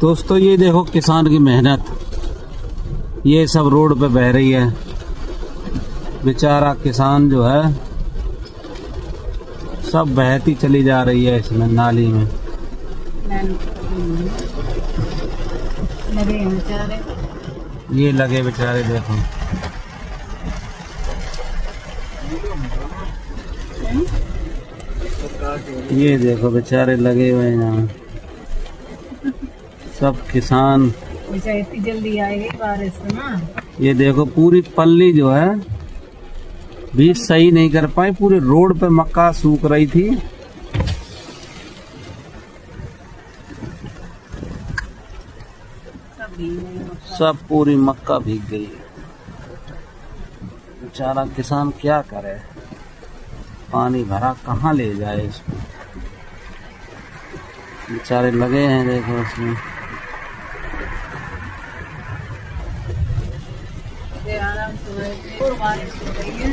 दोस्तों ये देखो किसान की मेहनत, ये सब रोड पे बह रही है। बेचारा किसान जो है सब बहती चली जा रही है इसमें नाली में। लगे हैं बेचारे, ये लगे बेचारे देखो। ये देखो बेचारे लगे हुए हैं यहाँ सब किसान। बेचारे इतनी जल्दी आएगी बारिश ना। ये देखो पूरी पल्ली जो है भी सही नहीं कर पाई, पूरे रोड पे मक्का सूख रही थी। सब पूरी मक्का भीग गई। बेचारा किसान क्या करे, पानी भरा कहाँ ले जाए इसको। बेचारे लगे हैं देखो इसमें। आराम से और बारिश हो रही है।